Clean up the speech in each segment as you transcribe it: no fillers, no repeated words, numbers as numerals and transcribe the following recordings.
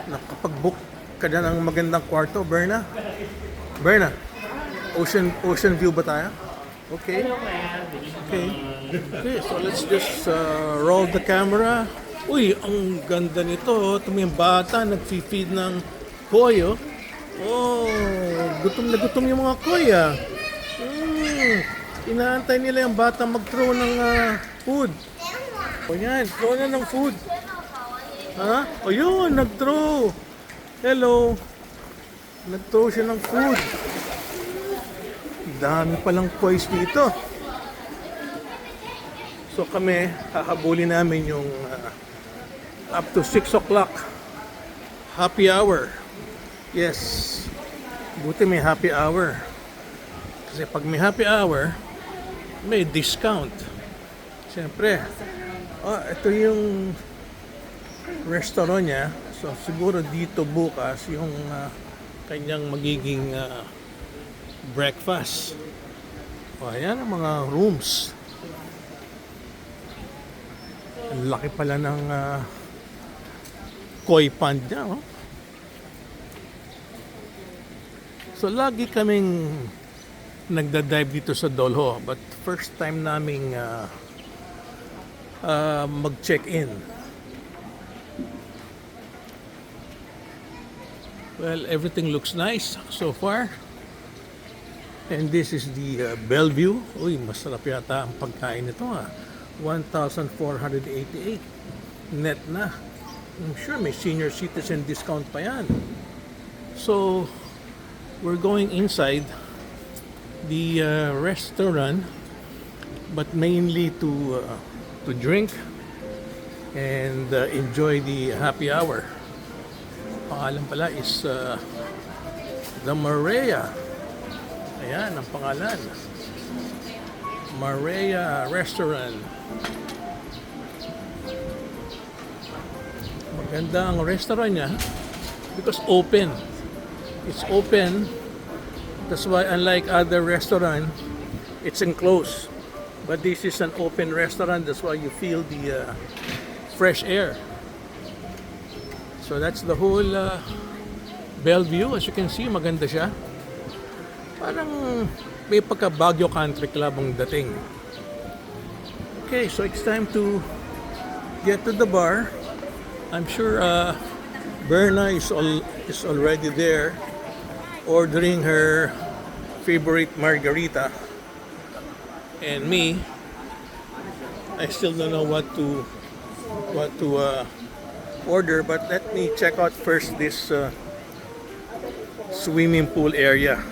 Nakapag-book ka na ng magandang kwarto, Berna? Berna, ocean view ba tayo? Okay. Okay. Okay, so let's just roll the camera. Uy, ang ganda nito. Ito may bata, nag-feed ng koi, oh. Oh, gutom na gutom yung mga koi, ah. Inaantay nila yung bata mag-throw ng food. O yan, throw na ng food. Ha? O yun, nag-throw. Hello. Nag-throw siya ng food. Dami palang kois dito. So kami, hahabulin namin yung up to 6 o'clock. Happy hour. Yes. Buti may happy hour. Kasi pag may happy hour, may discount. Siyempre. Oh, ito yung restaurant niya. So siguro dito bukas yung kanyang magiging breakfast. O, ayan ang mga rooms. Ang laki pala ng koi pond niya. Oh. So lagi kaming nagda-dive dito sa Dolho. But first time naming mag-check-in. Well, everything looks nice so far. And this is the Bellevue. Uy, masarap yata ang pagkain nito, ha. 1,488 net na. I'm sure may senior citizen discount pa yan. So, we're going inside the restaurant, but mainly to drink and enjoy the happy hour. Pangalan pala is the Marea. Ayan ang pangalan. Marea Restaurant. Maganda ang restaurant niya because open. It's open. That's why unlike other restaurant, it's enclosed. But this is an open restaurant. That's why you feel the fresh air. So that's the whole Bellevue. As you can see, maganda siya. Parang may pagka Baguio Country Club ang dating. Okay, so it's time to get to the bar. I'm sure Berna is already there ordering her favorite margarita. And me, I still don't know what to order, but let me check out first this swimming pool area.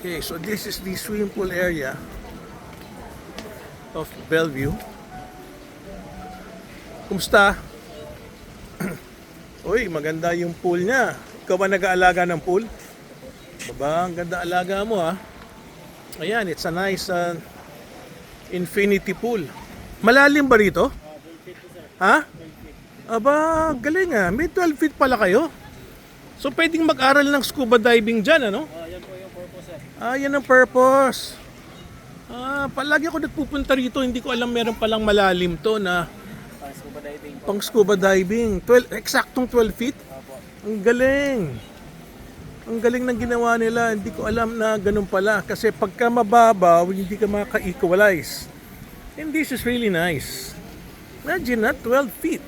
Okay, so this is the swimming pool area of Bellevue. Kumusta? Uy, maganda yung pool niya. Ikaw ba nag-aalaga ng pool? Baba, ang ganda alaga mo, ha. Ayan, it's a nice infinity pool. Malalim ba rito? 12 feet po, sir. Ha? Aba, galing, ha. May 12 feet pala kayo. So pwedeng mag-aral ng scuba diving dyan, ano? Yan po yung purpose, sir. Yan ang purpose. Palagi ako nagpupunta rito, hindi ko alam meron palang malalim to na Pang scuba diving po. pang scuba diving. 12, eksaktong 12 feet? Opo. Ang galing. Ang galing ng ginawa nila. Hindi ko alam na ganun pala. Kasi pagka mababaw, hindi ka maka-equalize. And this is really nice. Imagine that, 12 feet.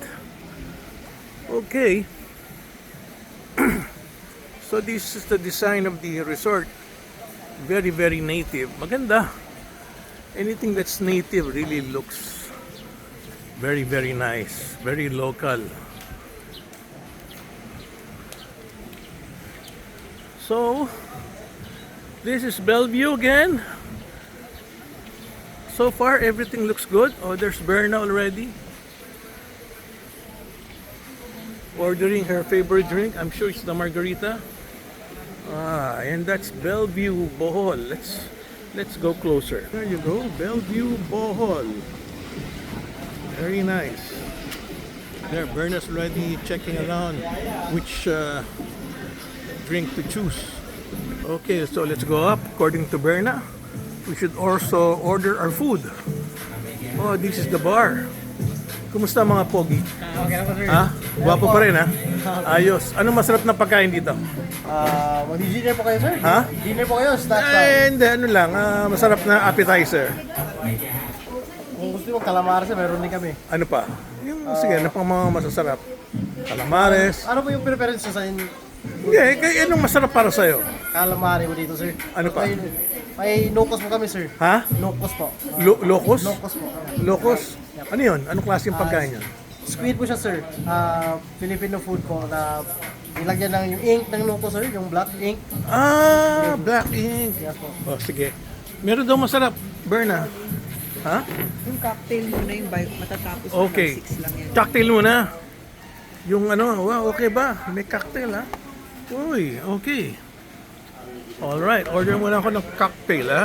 Okay. So this is the design of the resort. Very, very native. Maganda. Anything that's native really looks very, very nice. Very local. So, this is Bellevue again. So far, everything looks good. Oh, there's Berna already. Ordering her favorite drink. I'm sure it's the margarita. And that's Bellevue, Bohol. Let's go closer. There you go, Bellevue, Bohol. Very nice. There, Berna's already checking around which drink to choose. Okay, so let's go up. According to Berna, we should also order our food. Oh, this is the bar. Kumusta mga pogi? Okay na po, sir. Ha? Gwapo pa rin ha? Ayos. Anong masarap na pagkain dito? Mag-dinner po kayo, sir? Ha? Dinner po kayo, snack time. Hindi, ano lang. Masarap na appetizer. Kung gusto mo calamari, sir, meron din kami. Ano pa? Sige, ano pang mga masasarap? Calamares. Ano po yung preference sa inyo? Hindi, kaya anong masarap para sa'yo? Calamari mo dito, sir. Ano pa? May no-cost po kami, sir. Ha? No-cost po. Locos? No-cost po. Locos? Ano yun? Anong klase yung pagkain yun? Squid po siya, sir. Filipino food po na nilagyan ng yung ink ng no-cost, sir. Yung black ink. Black ink. Yes po. Oh, sige. Meron daw masarap. Berna. Ha? Yung cocktail muna yung matatapos Okay. na 6 lang yan. Cocktail muna. Yung ano, wow, okay ba? May cocktail ha? Uy, okay. Alright, order muna ako ng cocktail ha?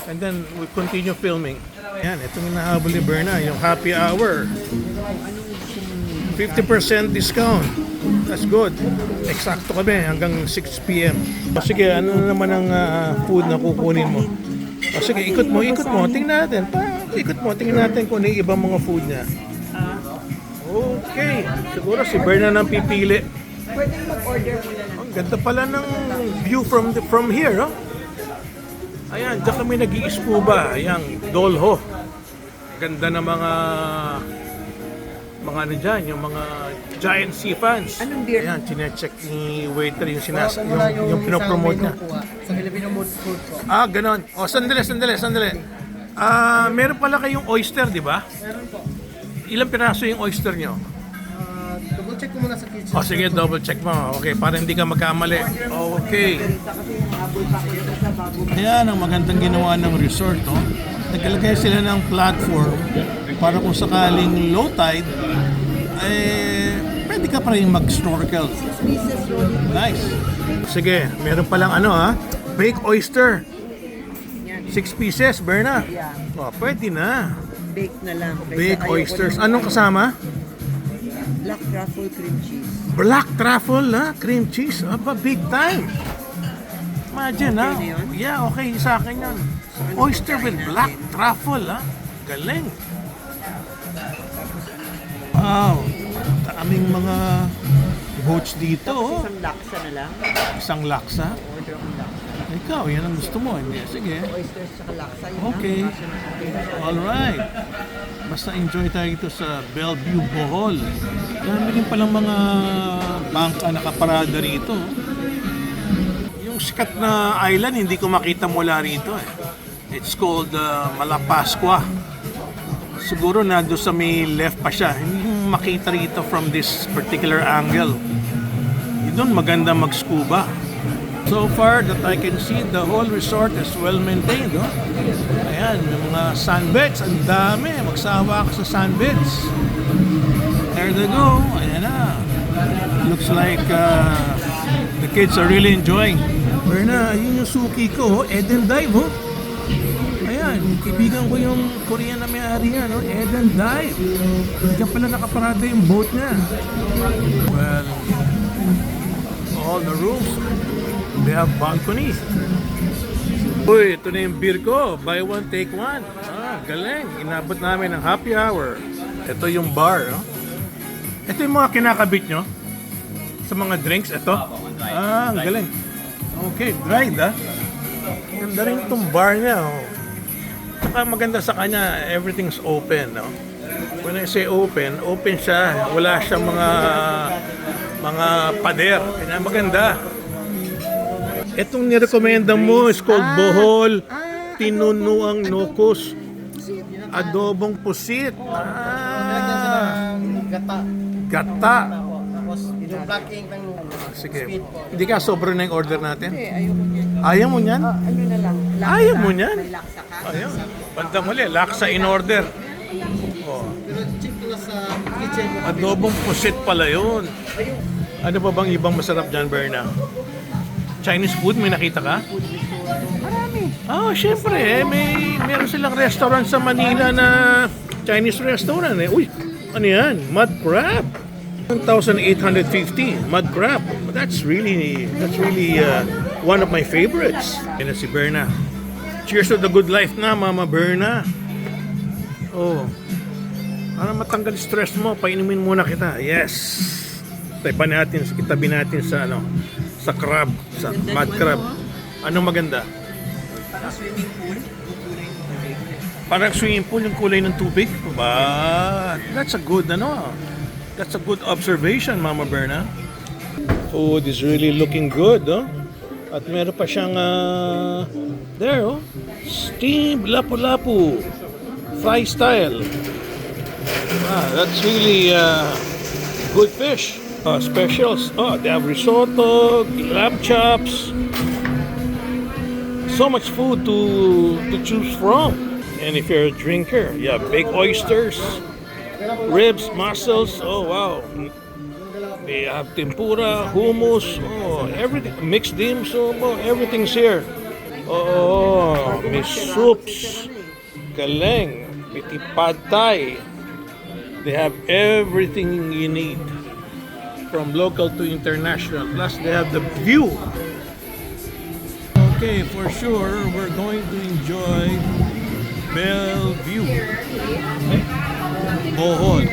And then we'll continue filming. Yan, itong hinahabol ni Berna, yung happy hour. 50% discount. That's good. Eksakto kami hanggang 6 p.m. O sige, ano naman ang food na kukunin mo? O sige, ikot mo. Tingnan natin. Tingnan natin kung ano yung ibang mga food niya. Okay. Siguro si Berna nang pipili. Pwedeng mag-order muna ng Ang ganda pala ng view from here, no? Ayan, dyan kami nag-i-scuba. Ayan, Dolho. Ganda ng mga ano dyan, yung mga giant sea fans. Anong beer? Ayan, chinecheck ni waiter yung Ito muna yung pinopromote niya. Sa Filipino food po. Ganon. O, sandali. Meron pala kayong oyster, di ba? Meron po. Ilang piraso yung oyster nyo? Double check ko muna sa kitchen. O, sige, double check mo. Okay, para hindi ka magkamali. Okay. kasi habol pa ako dito sa bago. Yan ang magandang ginawa ng resort, oh. Naglalagay sila ng platform para kung sakaling low tide, pwede ka pa rin mag-snorkel. 6 pieces rolling. Nice. Sige, meron palang baked oyster. Yan. 6 pieces, Berna. Yeah. Oh, pwede na. Bake na lang. Kaysa Baked ayoko oysters. ng- Anong kasama? Black truffle cream cheese. Black truffle, cream cheese. Aba, big time. Imagine, Okay na yun? Yeah, okay sa akin yun. Oyster with black truffle, Galing. Wow. Daming mga boats dito, oh. Isang laksa na lang. Isang laksa. Order akong laksa. Ikaw, yan ang gusto mo. Hindi, sige. Oysters tsaka laksa. Yun Okay. Alright. Basta enjoy tayo dito sa Bellevue, Bohol. Dami rin palang mga bangka nakaparada rito. Yung sikat na island, hindi ko makita mula rito. It's called Malapascua. Siguro na doon sa may left pa siya. Hindi mo makita rito from this particular angle. Doon maganda mag-scuba. So far that I can see, the whole resort is well maintained. Oh. Ayan, may mga sunbeds. Ang dami. Magsawa ka sa sunbeds. There they go. Ayan na. Looks like the kids are really enjoying. Berna, yun yung suki ko. Eden Dive. Oh. Ayan, kaibigan ko yung Korean na may-ari yan. Oh. Eden Dive. Diyan pala nakaparada yung boat niya. Well, all the rooms, they have balcony. Uy, ito na yung beer ko. Buy one, take one. Galing. Inabot namin ng happy hour. Ito yung bar. Oh. Ito yung mga kinakabit nyo. Sa mga drinks. Ito. Ang galing. Okay, dried Ganda rin itong bar niya. Oh. Saka maganda sa kanya, everything's open. No? When I say open siya. Wala siyang mga pader. Kaya maganda. Itong nirekomenda mo is called Bohol Pinunuang Nokos Adobong Pusit. Gata. Gata. Tapos yung black ink ng Sige. squid po. Hindi ka sobra na yung order natin? Ayoko niyan. Ayaw mo niyan? Ano na lang. Laksa. Ayaw mo niyan? May laksa ka. Ayaw. Bandang huli, laksa in order. Oh. Pero check ko na sa kitchen. Adobong pusit pala yun. Ano pa bang ibang masarap dyan, Berna? Chinese food, may nakita ka? Marami. Syempre, meron silang restaurant sa Manila na Chinese restaurant. Uy, ano yan? Mud crab. 1,850 mud crab. That's really one of my favorites. Yan na si Berna. Cheers to the good life na, Mama Berna. Oh. Para matanggal stress mo, painumin muna kita. Yes. Itabi natin sa ano, sa crab, sa mud crab. Anong maganda? Parang swimming pool. Parang swimming pool yung kulay ng tubig. But that's a good that's a good observation, Mama Berna. Food is really looking good, oh. At meron pa siyang there, oh. Steamed lapu-lapu. Fry style. That's really good fish. Specials. They have risotto, lamb chops. So much food to choose from. And if you're a drinker, you have big oysters, ribs, mussels. Oh wow. They have tempura, hummus, everything, mixed dim sum, everything's here. May soups, kaleng, piti pad thai. They have everything you need, from local to international. Plus, they have the view. Okay, for sure, we're going to enjoy Bellevue. Bohol.